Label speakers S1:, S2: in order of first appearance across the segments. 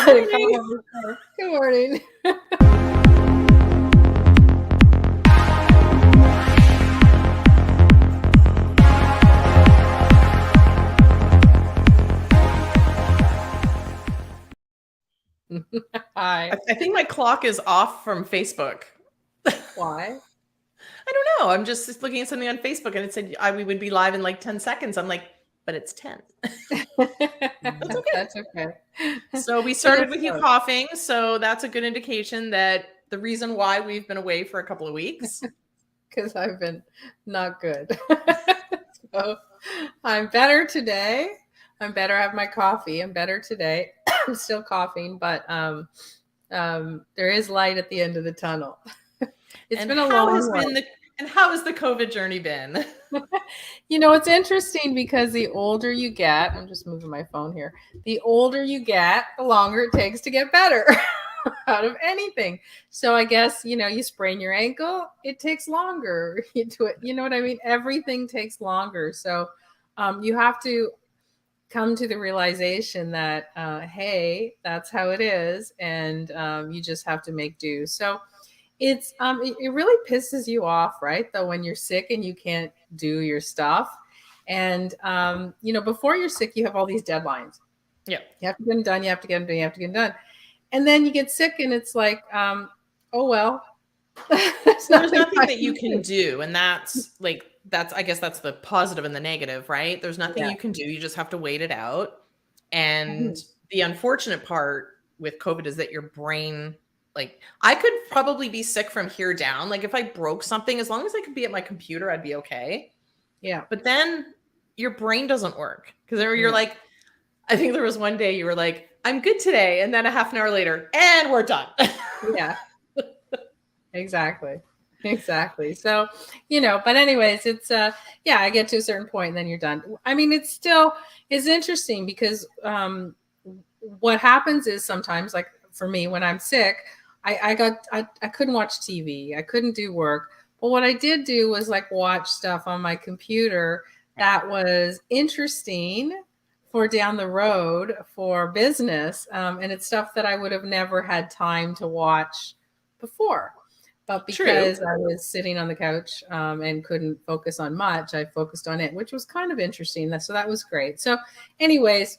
S1: morning.
S2: Good morning. Hi.
S1: I think my clock is off from Facebook.
S2: Why?
S1: I don't know. I'm just looking at something on Facebook and it said we would be live in like 10 seconds. I'm like, but it's 10. That's okay.
S2: That's okay.
S1: So we started with you coughing. So that's a good indication that the reason why we've been away for a couple of weeks.
S2: Because I've been not good. So I'm better today. I'm better. I have my coffee. I'm better today. I'm still coughing, but there is light at the end of the tunnel. It's been a long one.
S1: And how has the COVID journey been?
S2: You know, it's interesting because the older you get, I'm just moving my phone here. The older you get, the longer it takes to get better out of anything. So I guess, you know, you sprain your ankle, it takes longer. You do it, you know what I mean? Everything takes longer. So you have to come to the realization that, hey, that's how it is. And you just have to make do. So it really pisses you off, right? Though, when you're sick and you can't do your stuff. And, you know, before you're sick, you have all these deadlines.
S1: Yeah.
S2: You have to get them done. You have to get them done. You have to get them done. And then you get sick and it's like, oh, well,
S1: there's nothing that you can do. And I guess that's the positive and the negative, right? There's nothing you can do. You just have to wait it out. And the unfortunate part with COVID is that your brain, like, I could probably be sick from here down. Like, if I broke something, as long as I could be at my computer, I'd be okay.
S2: Yeah.
S1: But then your brain doesn't work because you're like, I think there was one day you were like, I'm good today. And then a half an hour later, and we're done.
S2: Yeah. Exactly. So, you know, but anyways, it's, I get to a certain point and then you're done. I mean, it's interesting because what happens is sometimes, like for me, when I'm sick, I couldn't watch TV. I couldn't do work. But what I did do was like watch stuff on my computer that was interesting for down the road for business. And it's stuff that I would have never had time to watch before. But because I was sitting on the couch and couldn't focus on much, I focused on it, which was kind of interesting. So that was great. So anyways,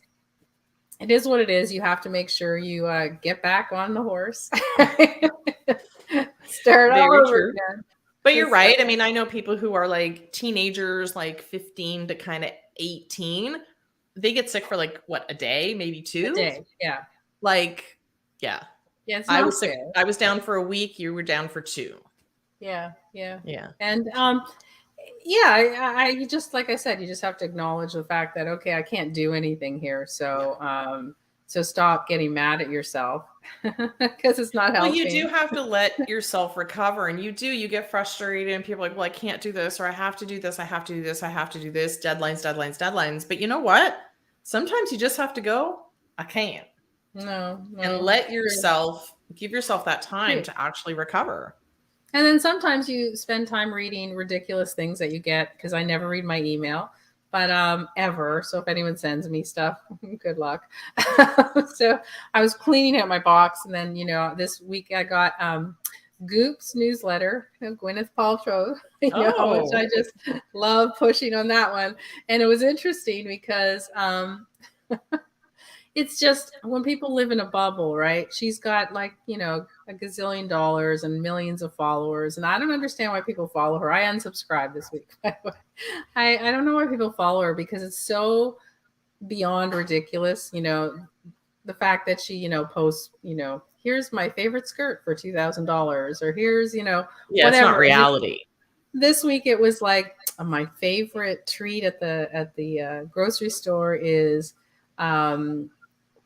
S2: it is what it is. You have to make sure you get back on the horse. Start all over again.
S1: But you're right. I mean, I know people who are like teenagers, like 15 to kind of 18. They get sick for like, what, a day, maybe 2?
S2: A day, yeah.
S1: Like, yeah.
S2: Yeah,
S1: I was sick. I was down for a week. You were down for 2.
S2: Yeah. And I just, like I said, you just have to acknowledge the fact that, okay, I can't do anything here. So, so stop getting mad at yourself because it's not helping.
S1: Well, you do have to let yourself recover, and you get frustrated, and people are like, well, I can't do this, or I have to do this. I have to do this. I have to do this. Deadlines. But you know what? Sometimes you just have to go, I can't.
S2: No.
S1: And give yourself that time to actually recover.
S2: And then sometimes you spend time reading ridiculous things that you get, because I never read my email, but ever. So if anyone sends me stuff, good luck. So I was cleaning out my box, and then, you know, this week I got Goop's newsletter, Gwyneth Paltrow, which I just love pushing on that one. And it was interesting because it's just, when people live in a bubble, right? She's got like, you know, a gazillion dollars and millions of followers. And I don't understand why people follow her. I unsubscribed this week. I don't know why people follow her, because it's so beyond ridiculous. You know, the fact that she, you know, posts, you know, here's my favorite skirt for $2,000, or here's, you know,
S1: whatever. It's not reality.
S2: This week it was like, my favorite treat at the grocery store is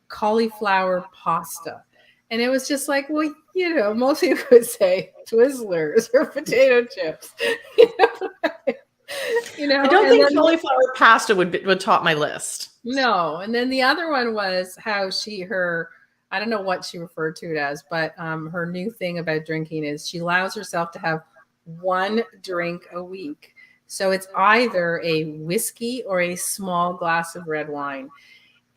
S2: cauliflower pasta. And it was just like, well, you know, most people would say Twizzlers or potato chips. You know,
S1: I don't think cauliflower pasta would top my list.
S2: No. And then the other one was how I don't know what she referred to it as, but her new thing about drinking is she allows herself to have 1 drink a week. So it's either a whiskey or a small glass of red wine.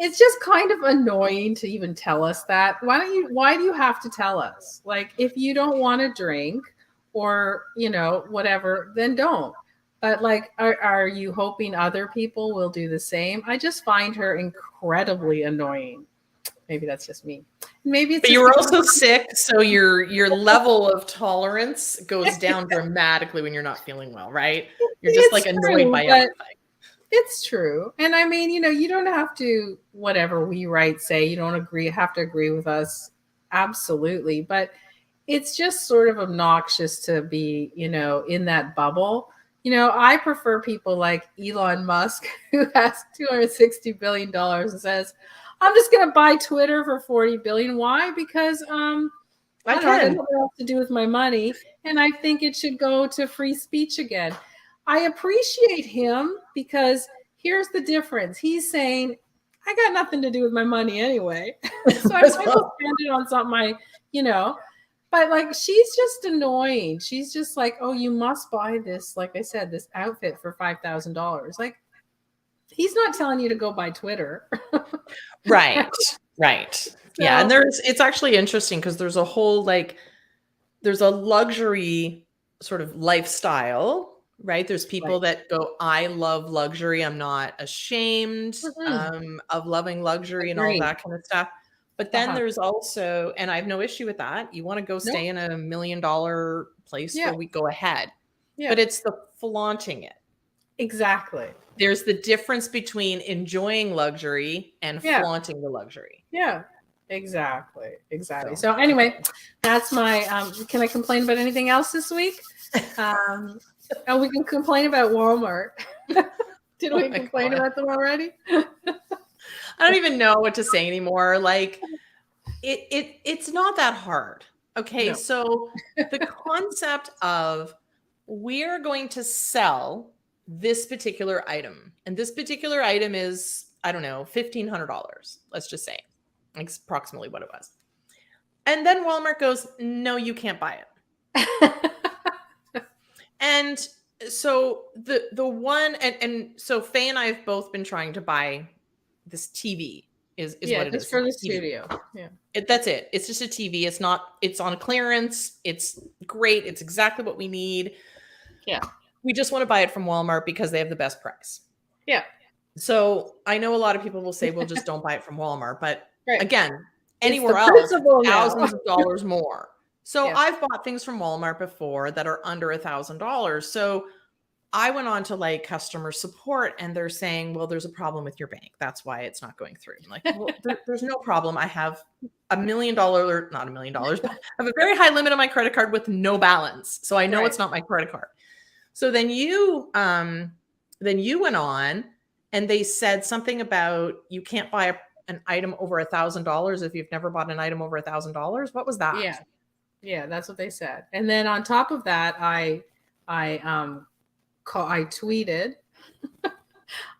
S2: it's just kind of annoying to even tell us that. Why do you have to tell us? Like, if you don't want to drink or, whatever, then don't. But like, are you hoping other people will do the same? I just find her incredibly annoying. Maybe that's just me. Maybe it's
S1: But
S2: just
S1: you were also sick, so your level of tolerance goes down dramatically when you're not feeling well, right? You're just like annoyed by everything.
S2: It's true. And I mean, you don't have to, whatever we say, you don't have to agree with us. Absolutely. But it's just sort of obnoxious to be, in that bubble. I prefer people like Elon Musk, who has $260 billion and says, I'm just going to buy Twitter for $40 billion. Why? Because I don't know, it has nothing else to do with my money. And I think it should go to free speech again. I appreciate him because here's the difference. He's saying, I got nothing to do with my money anyway. So I might as well spend it on something but like, she's just annoying. She's just like, oh, you must buy this, like I said, this outfit for $5,000. Like, he's not telling you to go buy Twitter.
S1: Right. Yeah. And it's actually interesting because there's a whole, there's a luxury sort of lifestyle, right? There's people that go, I love luxury. I'm not ashamed of loving luxury and all that kind of stuff. But then there's also, and I have no issue with that. You want to go stay in $1 million place for a week, go ahead. Yeah. But it's the flaunting it.
S2: Exactly.
S1: There's the difference between enjoying luxury and flaunting the luxury.
S2: Yeah, exactly. So anyway, that's my, can I complain about anything else this week? We can complain about Walmart. Did we complain about them already?
S1: I don't even know what to say anymore. Like, it's not that hard. Okay. No. So the concept of we're going to sell this particular item, and this particular item is, I don't know, $1,500. Let's just say it's approximately what it was. And then Walmart goes, no, you can't buy it. And so the one, and so Fay and I have both been trying to buy this TV is what it is.
S2: For the studio. Yeah.
S1: That's it. It's just a TV. It's on clearance. It's great. It's exactly what we need.
S2: Yeah.
S1: We just want to buy it from Walmart because they have the best price.
S2: Yeah.
S1: So I know a lot of people will say, well, just don't buy it from Walmart. But again, anywhere else, thousands of dollars more. So I've bought things from Walmart before that are under $1,000. So I went on to customer support and they're saying, well, there's a problem with your bank. That's why it's not going through. I'm like, well, there's no problem. I have $1 million, or not $1 million, but I have a very high limit on my credit card with no balance. So I know it's not my credit card. So then you went on and they said something about you can't buy an item over $1,000 if you've never bought an item over $1,000. What was that?
S2: Yeah, that's what they said. And then on top of that, I tweeted,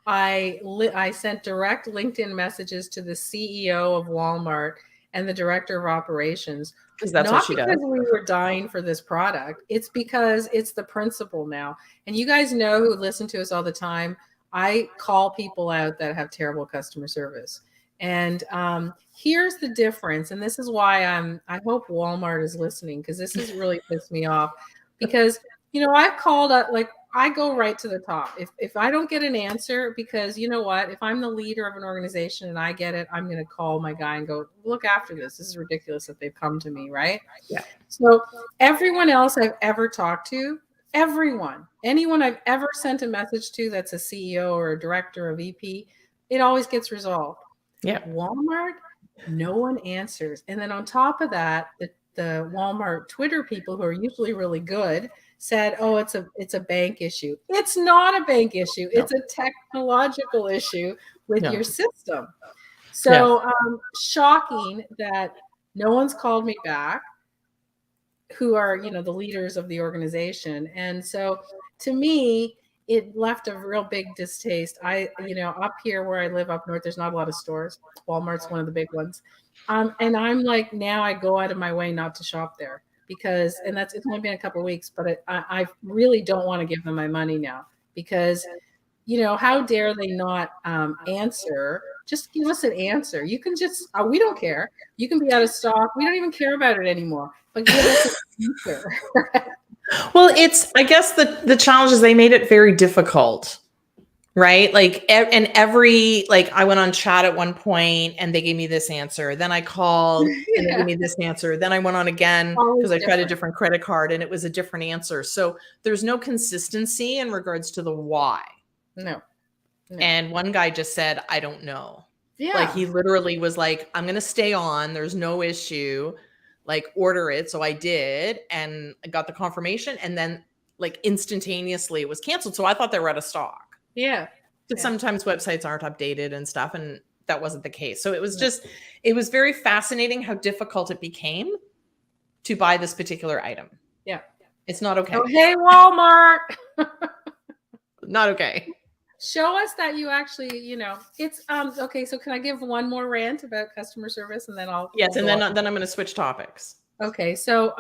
S2: I sent direct LinkedIn messages to the CEO of Walmart and the director of operations.
S1: Because that's what she does.
S2: Not because we were dying for this product. It's because it's the principle now. And you guys know, who listen to us all the time, I call people out that have terrible customer service. And here's the difference. And this is why I hope Walmart is listening, because this has really pissed me off. Because, I've called up, I go right to the top. If I don't get an answer, because you know what, if I'm the leader of an organization and I get it, I'm going to call my guy and go, look after this. This is ridiculous that they've come to me, right?
S1: Yeah.
S2: So everyone else I've ever talked to, anyone I've ever sent a message to that's a CEO or a director or VP, it always gets resolved.
S1: Yeah.
S2: Walmart, no one answers. And then on top of that, the Walmart Twitter people, who are usually really good, said, oh, it's a bank issue. It's not a bank issue. No. It's a technological issue with your system. So shocking that no one's called me back, who are, the leaders of the organization. And so to me, it left a real big distaste. Up here where I live up north, there's not a lot of stores. Walmart's one of the big ones. And I'm like, now I go out of my way not to shop there. Because, and it's only been a couple of weeks, but I really don't want to give them my money now, because, how dare they not answer just give us an answer. You can just, we don't care. You can be out of stock. We don't even care about it anymore. But give us an answer.
S1: Well, I guess the challenge is they made it very difficult. Right. Like, and like I went on chat at one point and they gave me this answer. Then I called and they gave me this answer. Then I went on again because I tried a different credit card and it was a different answer. So there's no consistency in regards to the why.
S2: No.
S1: And one guy just said, I don't know.
S2: Yeah.
S1: Like he literally was like, I'm going to stay on. There's no issue. Like order it. So I did and I got the confirmation and then like instantaneously it was canceled. So I thought they were out of stock.
S2: Yeah.
S1: Because sometimes websites aren't updated and stuff, and that wasn't the case. So it was just, it was very fascinating how difficult it became to buy this particular item.
S2: Yeah.
S1: It's not okay.
S2: Oh, hey, Walmart.
S1: Not okay.
S2: Show us that you actually, it's, okay. So can I give one more rant about customer service and then I'll.
S1: Yes. And then I'm going to switch topics.
S2: Okay. So,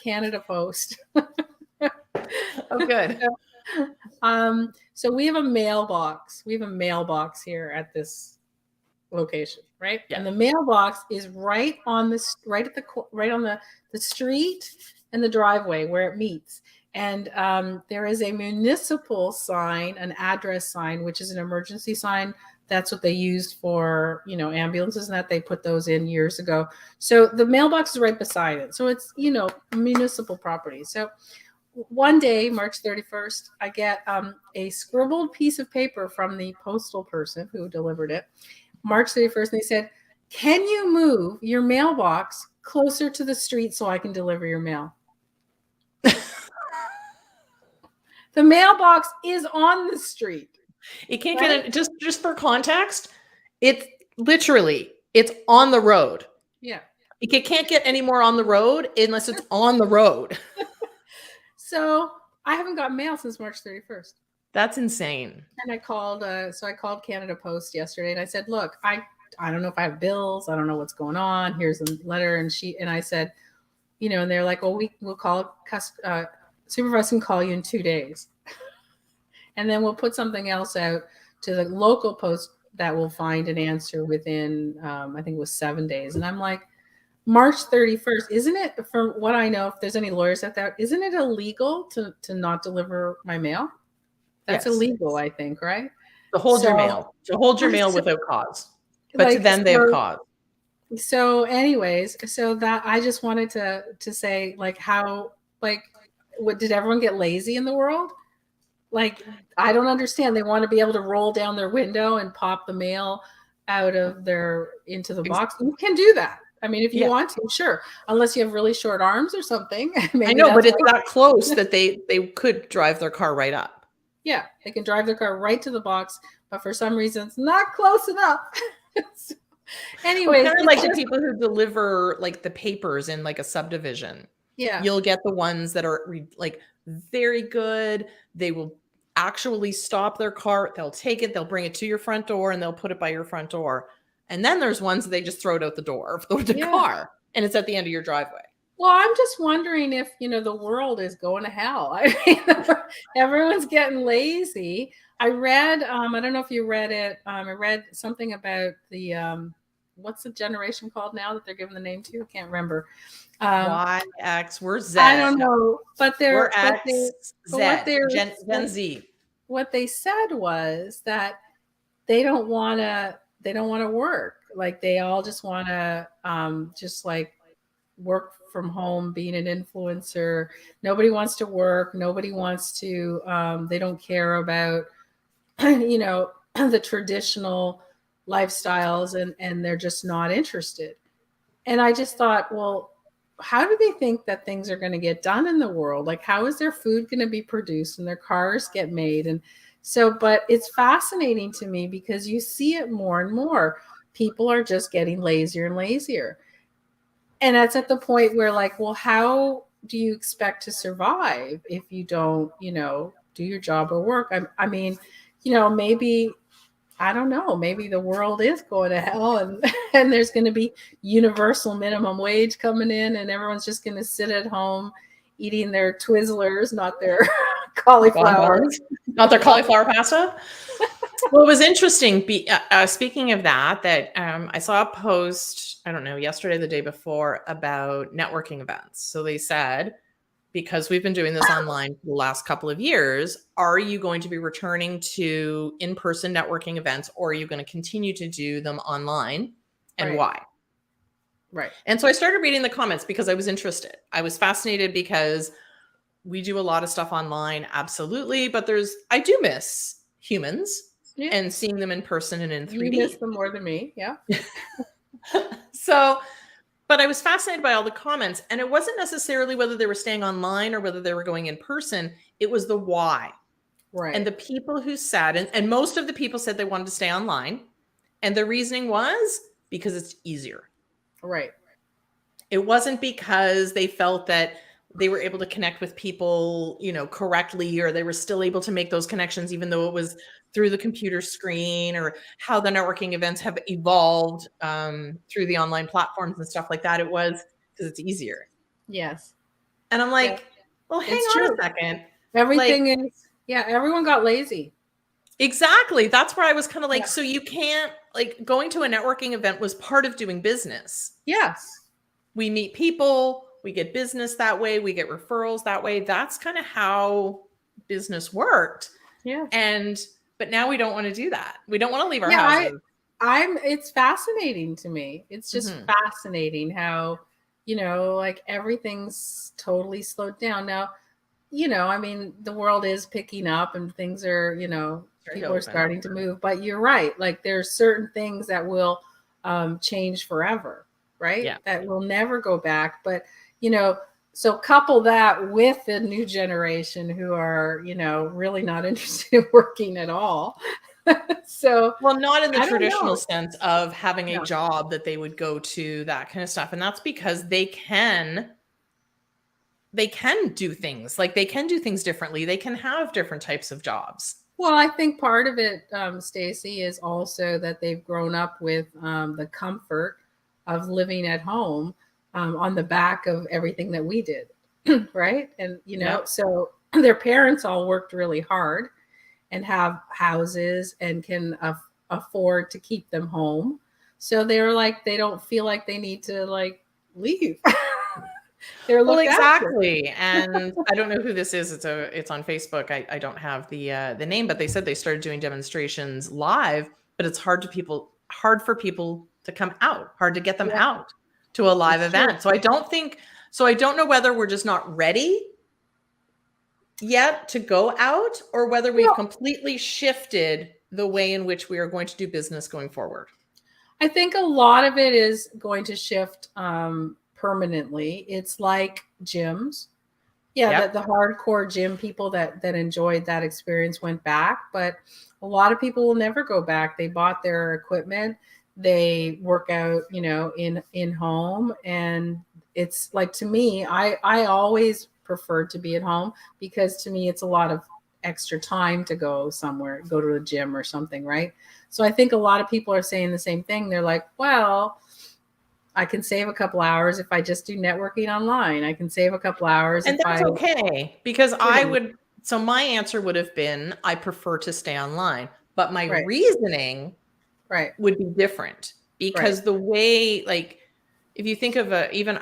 S2: Canada Post.
S1: Oh, good.
S2: So we have a mailbox. We have a mailbox here at this location, right? Yeah. And the mailbox is right on the street and the driveway where it meets. And there is a municipal sign, an address sign, which is an emergency sign. That's what they used for, ambulances and that. They put those in years ago. So the mailbox is right beside it. So it's, municipal property. So one day, March 31st, I get a scribbled piece of paper from the postal person who delivered it. March 31st, and they said, can you move your mailbox closer to the street so I can deliver your mail? The mailbox is on the street.
S1: It can't get in, just for context, it's on the road.
S2: Yeah.
S1: It can't get any more on the road unless it's on the road.
S2: So I haven't got mail since March 31st.
S1: That's insane.
S2: And I called, I called Canada Post yesterday and I said, look, I don't know if I have bills. I don't know what's going on. Here's a letter. And I said, and they're like, well, we'll call, supervisor can call you in 2 days. And then we'll put something else out to the local post that will find an answer within, I think it was 7 days. And I'm like, March 31st, isn't it, from what I know, if there's any lawyers out there, isn't it illegal to not deliver my mail? That's illegal, I think, right?
S1: To hold your mail. To hold your mail without cause. But to them, they have cause.
S2: So anyways, so that I just wanted to say, like, how, like, what, did everyone get lazy in the world? Like, I don't understand. They want to be able to roll down their window and pop the mail out of into the box. You can do that. I mean, if you want to, sure. Unless you have really short arms or something.
S1: I know, but it's that close that they could drive their car right up.
S2: Yeah, they can drive their car right to the box, but for some reason, it's not close enough. So, anyways,
S1: kind of like the people who deliver like the papers in like a subdivision.
S2: Yeah,
S1: you'll get the ones that are like very good. They will actually stop their car. They'll take it. They'll bring it to your front door, and they'll put it by your front door. And then there's ones that they just throw it out the door of the car, and it's at the end of your driveway.
S2: Well, I'm just wondering if, the world is going to hell. I mean, everyone's getting lazy. I read, I don't know if you read it. I read something about the, what's the generation called now that they're giving the name to? I can't remember.
S1: Y, X, we're Z.
S2: I don't know, but
S1: we're X, Z, Gen Z.
S2: What they said was that they don't want to work. Like, they all just want to just like work from home, being an influencer. Nobody wants to work. Nobody wants to, they don't care about, the traditional lifestyles, and they're just not interested. And I just thought, well, how do they think that things are going to get done in the world? Like, how is their food going to be produced and their cars get made? And so, but it's fascinating to me because you see it more and more. People are just getting lazier and lazier. And that's at the point where, like, well, how do you expect to survive if you don't, do your job or work? I mean, maybe, I don't know, maybe the world is going to hell and there's going to be universal minimum wage coming in and everyone's just going to sit at home eating their Twizzlers, not their cauliflower.
S1: Not their cauliflower pasta. Well, it was interesting. Speaking of that, I saw a post, I don't know, yesterday, the day before, about networking events. So they said, because we've been doing this online for the last couple of years, are you going to be returning to in-person networking events, or are you going to continue to do them online, and
S2: Right.
S1: why?
S2: Right.
S1: And so I started reading the comments because I was interested. I was fascinated because we do a lot of stuff online, absolutely, but I do miss humans
S2: Yeah.
S1: and seeing them in person and in
S2: You
S1: 3D.
S2: miss them more than me. Yeah.
S1: So, but I was fascinated by all the comments, and it wasn't necessarily whether they were staying online or whether they were going in person. It was the why.
S2: Right.
S1: And the people who said, and most of the people said they wanted to stay online. And the reasoning was because it's easier.
S2: Right.
S1: It wasn't because they felt that they were able to connect with people, correctly, or they were still able to make those connections, even though it was through the computer screen, or how the networking events have evolved through the online platforms and stuff like that. It was because it's easier.
S2: Yes.
S1: And I'm like, well, hang on a second.
S2: Everything is, everyone got lazy.
S1: Exactly. That's where I was kind of like, so you can't, going to a networking event was part of doing business.
S2: Yes.
S1: We meet people, we get business that way, we get referrals that way. That's kind of how business worked.
S2: Yeah.
S1: But now we don't want to do that. We don't want to leave our houses.
S2: It's fascinating to me. It's just fascinating how, everything's totally slowed down. Now, I mean, the world is picking up and things are, people are starting to move, but you're right. Like there's certain things that will change forever, right?
S1: Yeah.
S2: That will never go back. But, so couple that with the new generation who are, really not interested in working at all. So,
S1: well, not in the traditional sense of having a job that they would go to, that kind of stuff. And that's because they can do things, they can do things differently. They can have different types of jobs.
S2: Well, I think part of it, Stacy, is also that they've grown up with the comfort of living at home on the back of everything that we did, right? And, so their parents all worked really hard and have houses and can afford to keep them home. So they're like, they don't feel like they need to leave. They're
S1: exactly. And I don't know who this is. It's on Facebook. I don't have the name, but they said they started doing demonstrations live, but it's hard for people to come out, hard to get them out to a live event. So I don't know whether we're just not ready yet to go out, or whether we've completely shifted the way in which we are going to do business going forward.
S2: I think a lot of it is going to shift permanently. It's like gyms. The hardcore gym people that enjoyed that experience went back, but a lot of people will never go back. They bought their equipment, they work out, in home. And it's like, to me, I always preferred to be at home, because to me it's a lot of extra time to go somewhere, go to a gym or something, right? So I think a lot of people are saying the same thing. They're like, well, I can save a couple hours if I just do networking online. I can save a couple hours.
S1: And that's okay, because so my answer would have been, I prefer to stay online, but my reasoning would be different, because the way, if you think of even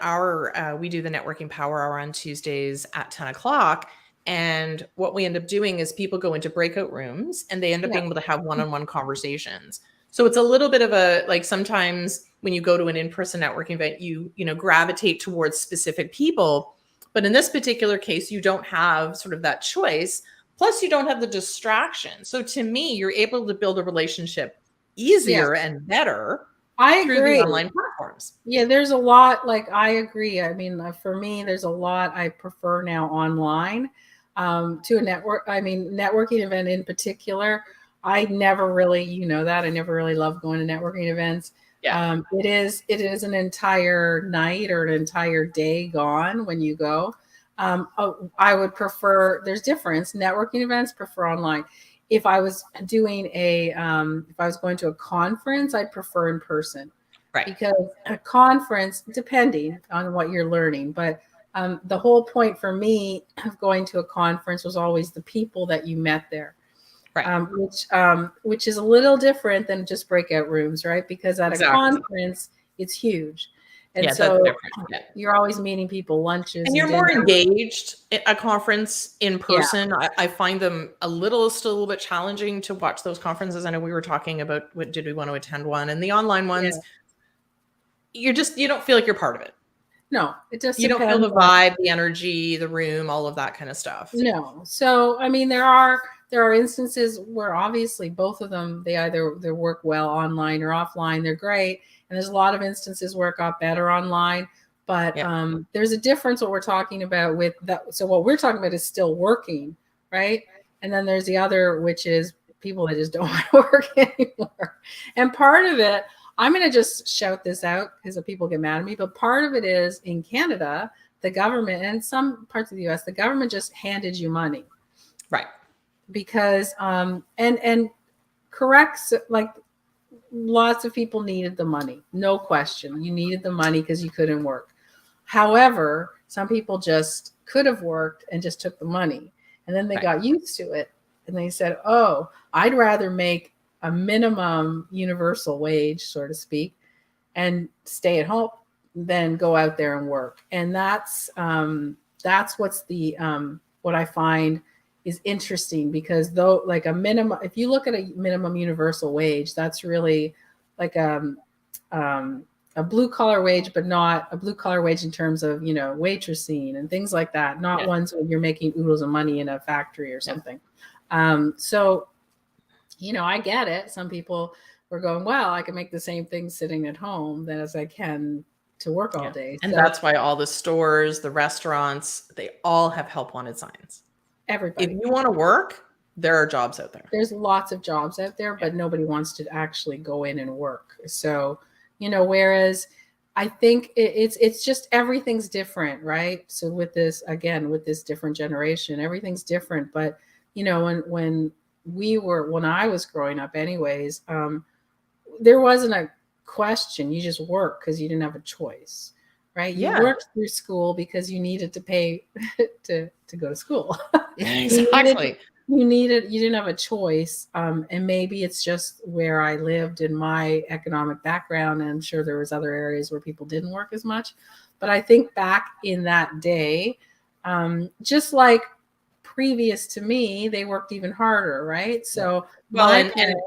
S1: we do the networking power hour on Tuesdays at 10 o'clock. And what we end up doing is people go into breakout rooms and they end up being able to have one-on-one conversations. So it's a little bit of sometimes when you go to an in-person networking event, you gravitate towards specific people. But in this particular case, you don't have sort of that choice. Plus, you don't have the distraction. So to me, you're able to build a relationship easier and better.
S2: I agree.
S1: Through the online platforms.
S2: Yeah, there's a lot, I agree. I mean, for me, there's a lot I prefer now online to a networking event in particular. I never really, that I never really loved going to networking events.
S1: Yeah.
S2: It is an entire night or an entire day gone when you go. I would prefer, there's difference. Networking events, prefer online. If I was doing if I was going to a conference, I'd prefer in person.
S1: Right.
S2: Because a conference, depending on what you're learning, but the whole point for me of going to a conference was always the people that you met there.
S1: Right.
S2: Which is a little different than just breakout rooms, right? Because at a conference, it's huge. And
S1: so that's different.
S2: Yeah. You're always meeting people, lunches.
S1: And you're more engaged at a conference in person. Yeah. I find them still a little bit challenging to watch those conferences. I know we were talking about did we want to attend one, and the online ones, you don't feel like you're part of it.
S2: No, it just
S1: you don't feel the vibe, the energy, the room, all of that kind of stuff.
S2: No. So, I mean, there are instances where obviously both of them, they work well online or offline. They're great. And there's a lot of instances where it got better online. But there's a difference what we're talking about with that. So what we're talking about is still working, right? And then there's the other, which is people that just don't want to work anymore. And part of it, I'm going to just shout this out because people get mad at me, but part of it is in Canada, the government, and some parts of the US, the government just handed you money.
S1: Right.
S2: Because, and correct, like lots of people needed the money. No question. You needed the money because you couldn't work. However, some people just could have worked and just took the money. And then they got used to it. And they said, oh, I'd rather make a minimum universal wage, so to speak, and stay at home than go out there and work. And that's what's what I find is interesting, because though, like a minimum, if you look at a minimum universal wage, that's really like a blue collar wage, but not a blue collar wage in terms of, waitressing and things like that. Not ones where you're making oodles of money in a factory or something. So, I get it. Some people were going, well, I can make the same thing sitting at home than as I can to work all day.
S1: And that's why all the stores, the restaurants, they all have help wanted signs.
S2: Everybody.
S1: If you want to work, there are jobs out there.
S2: There's lots of jobs out there, but nobody wants to actually go in and work. So, whereas I think it's just everything's different, right? So with this different generation, everything's different. But, when I was growing up anyways, there wasn't a question. You just work because you didn't have a choice, right? You worked through school because you needed to pay to go to school.
S1: Exactly.
S2: You didn't have a choice. And maybe it's just where I lived in my economic background. And I'm sure there was other areas where people didn't work as much. But I think back in that day, just like previous to me, they worked even harder, right? So my parents,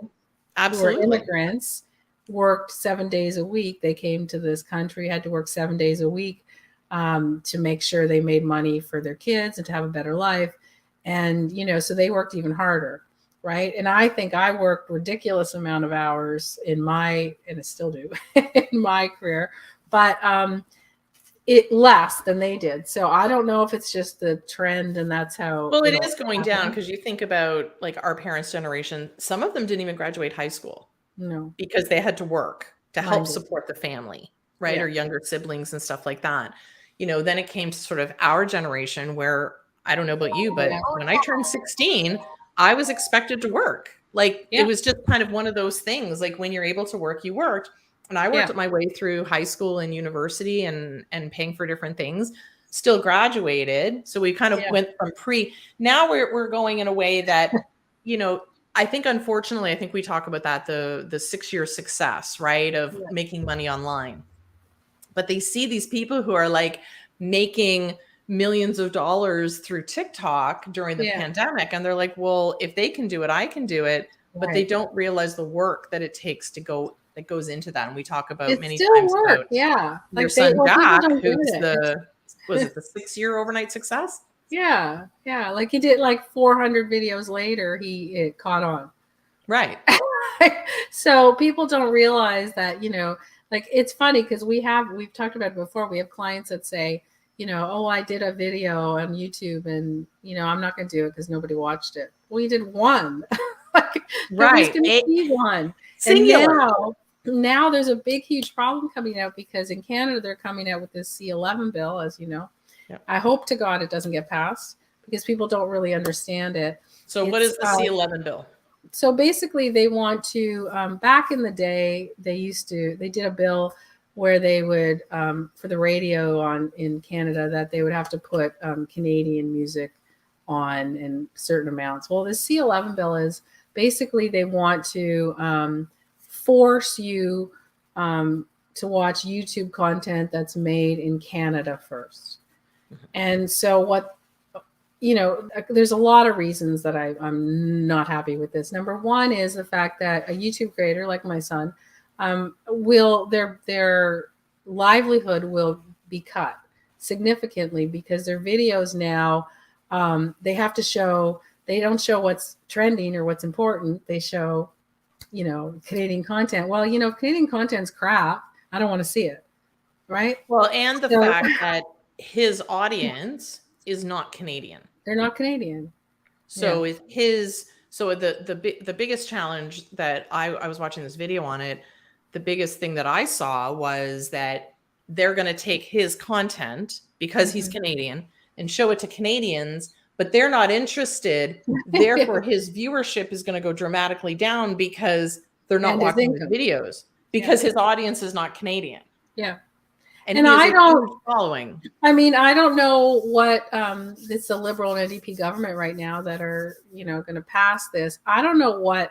S1: absolutely,
S2: who were immigrants, worked 7 days a week. They came to this country, had to work 7 days a week to make sure they made money for their kids and to have a better life. And, so they worked even harder, right? And I think I worked ridiculous amount of hours and I still do in my career, but it less than they did. So I don't know if it's just the trend and that's how.
S1: Well, it is going down, because you think about like our parents' generation, some of them didn't even graduate high school.
S2: No.
S1: Because they had to work to help support the family, right? Or younger siblings and stuff like that. Then it came to sort of our generation where, I don't know about you, but when I turned 16, I was expected to work. Like it was just kind of one of those things. Like when you're able to work, you worked. And I worked my way through high school and university and paying for different things, still graduated. So we kind of went from now we're going in a way that, I think, unfortunately, I think we talk about that, the 6-year success, right, of making money online. But they see these people who are like making millions of dollars through TikTok during the pandemic. And they're like, well, if they can do it, I can do it. But they don't realize the work that it takes that goes into that. And we talk about many times about your son Jack, who's was it the 6-year overnight success?
S2: Yeah. Like he did like 400 videos later, it caught on.
S1: Right.
S2: So people don't realize that, like it's funny because we've talked about it before. We have clients that say, oh, I did a video on YouTube and, I'm not going to do it because nobody watched it. Well, you did one. Nobody's going to see one. Singular. And now there's a big, huge problem coming out because in Canada, they're coming out with this C11 bill, as you know. Yep. I hope to God it doesn't get passed because people don't really understand it.
S1: So what is the C11 bill?
S2: So basically they want to, back in the day, they did a bill where they would, for the radio in Canada, that they would have to put Canadian music on in certain amounts. Well, the C11 bill is basically they want to force you to watch YouTube content that's made in Canada first. And so what, there's a lot of reasons that I'm not happy with this. Number one is the fact that a YouTube creator like my son will their livelihood will be cut significantly because their videos now they have to show, they don't show what's trending or what's important. They show, Canadian content. Well, if Canadian content's crap, I don't want to see it. Right.
S1: Well, and the fact that his audience is not Canadian.
S2: They're not Canadian.
S1: So the biggest challenge that I was watching this video on it, the biggest thing that I saw was that they're going to take his content because he's Canadian and show it to Canadians, but they're not interested. Therefore, his viewership is going to go dramatically down because they're not watching the videos because his audience is not Canadian.
S2: Yeah.
S1: And I don't following.
S2: I mean, I don't know what it's the Liberal and NDP government right now that are, going to pass this. I don't know what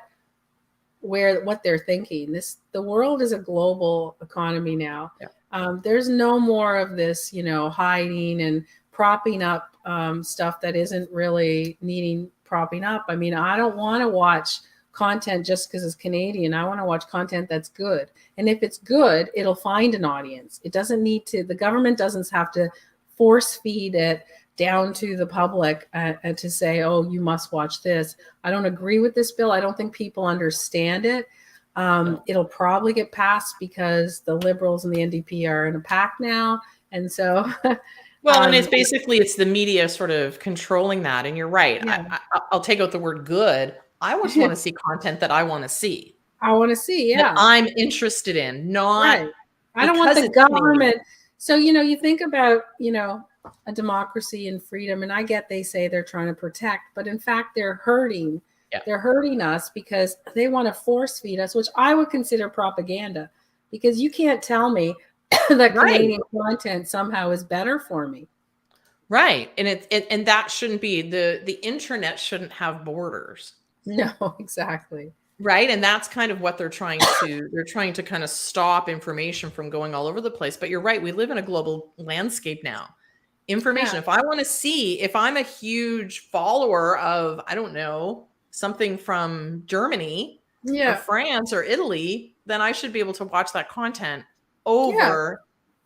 S2: they're thinking. The world is a global economy now. Yeah. There's no more of this, hiding and propping up stuff that isn't really needing propping up. I mean, I don't want to watch content just because it's Canadian. I want to watch content that's good. And if it's good, it'll find an audience. It doesn't need to, the government doesn't have to force feed it down to the public and to say, oh, you must watch this. I don't agree with this bill. I don't think people understand it. It'll probably get passed because the Liberals and the NDP are in a pact now. And so
S1: well, and it's the media sort of controlling that. And you're right. Yeah. I'll take out the word good. I just want to see content that I want to see.
S2: I want to see, yeah.
S1: That I'm interested in, not.
S2: Right. I don't want the government. So, you think about, a democracy and freedom, and I get they say they're trying to protect, but in fact, they're hurting. Yeah. They're hurting us because they want to force feed us, which I would consider propaganda, because you can't tell me that Canadian content somehow is better for me.
S1: Right. And and that shouldn't be the internet shouldn't have borders.
S2: No, exactly.
S1: Right. And that's kind of what they're trying to kind of stop information from going all over the place. But you're right. We live in a global landscape now. Information. Yeah. If I want to see, if I'm a huge follower of, I don't know, something from Germany or France or Italy, then I should be able to watch that content over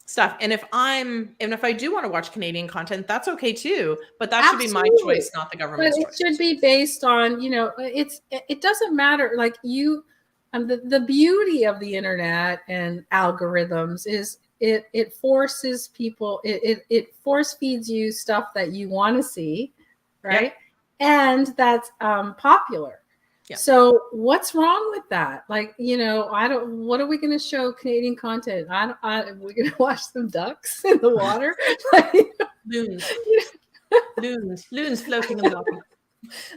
S1: stuff. And if I do want to watch Canadian content, that's okay too. But that should be my choice, not the government's choice.
S2: It should be based on, it doesn't matter. Like the beauty of the internet and algorithms is it forces people, it force feeds you stuff that you want to see, right? Yeah. And that's popular. Yeah. So what's wrong with that? Like, what are we going to show Canadian content? We're going to watch some ducks in the water.
S1: Loons floating in the water.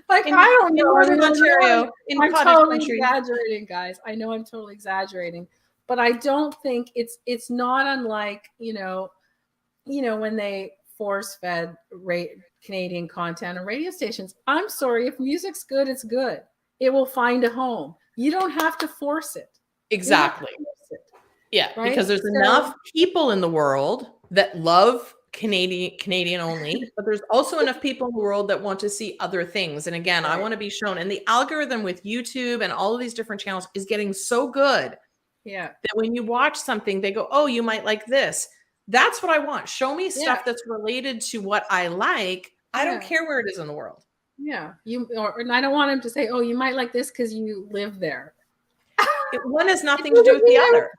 S2: I don't know.
S1: In Ontario,
S2: I'm totally exaggerating, guys. I know I'm totally exaggerating, but I don't think it's not unlike, when they force fed Canadian content on radio stations. I'm sorry, if music's good, it's good. It will find a home. You don't have to force it.
S1: Exactly. Yeah, right? Because there's enough people in the world that love Canadian only, but there's also enough people in the world that want to see other things. And again, I want to be shown. And the algorithm with YouTube and all of these different channels is getting so good. Yeah. That when you watch something, they go, oh, you might like this. That's what I want. Show me stuff that's related to what I like. I don't care where it is in the world.
S2: Yeah, and I don't want him to say, "Oh, you might like this because you live there."
S1: One has nothing to do with the other.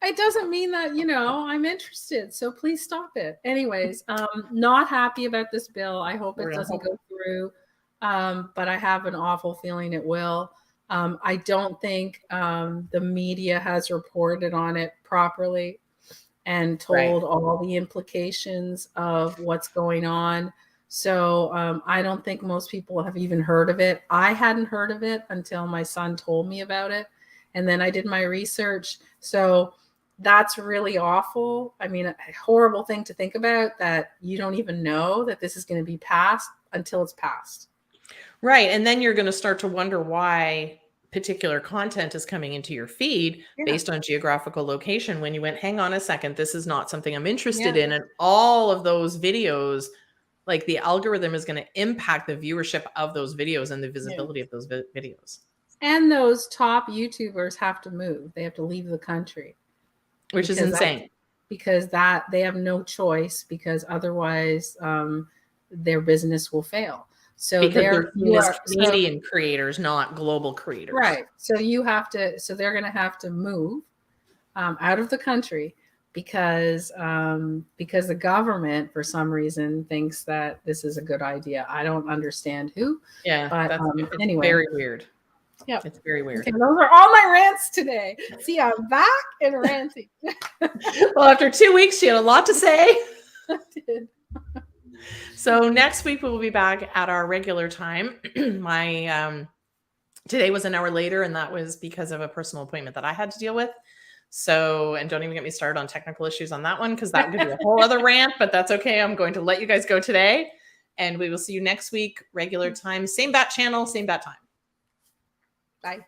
S2: It doesn't mean that I'm interested. So please stop it. Anyways, not happy about this bill. I hope it doesn't go through, but I have an awful feeling it will. I don't think the media has reported on it properly and told all the implications of what's going on. So I don't think most people have even heard of it. I hadn't heard of it until my son told me about it. And then I did my research. So that's really awful. I mean, a horrible thing to think about, that you don't even know that this is going to be passed until it's passed.
S1: Right. And then you're going to start to wonder why particular content is coming into your feed based on geographical location, when you went, hang on a second, this is not something I'm interested in. And all of those videos, like the algorithm is going to impact the viewership of those videos and the visibility of those videos.
S2: And those top YouTubers have to move. They have to leave the country.
S1: Which is insane.
S2: Because they have no choice, because otherwise their business will fail. So
S1: they're Canadian creators, not global creators.
S2: Right. So they're going to have to move out of the country because the government, for some reason, thinks that this is a good idea. I don't understand who.
S1: Yeah.
S2: But anyway.
S1: Very weird.
S2: Yeah.
S1: It's very weird.
S2: Okay, those are all my rants today. See, I'm back and ranting.
S1: Well, after 2 weeks, she had a lot to say.
S2: I did.
S1: So next week we will be back at our regular time. Today was an hour later, and that was because of a personal appointment that I had to deal with. So, and don't even get me started on technical issues on that one, because that could be a whole other rant, but that's okay. I'm going to let you guys go today, and we will see you next week, regular time, same bat channel, same bat time.
S2: Bye.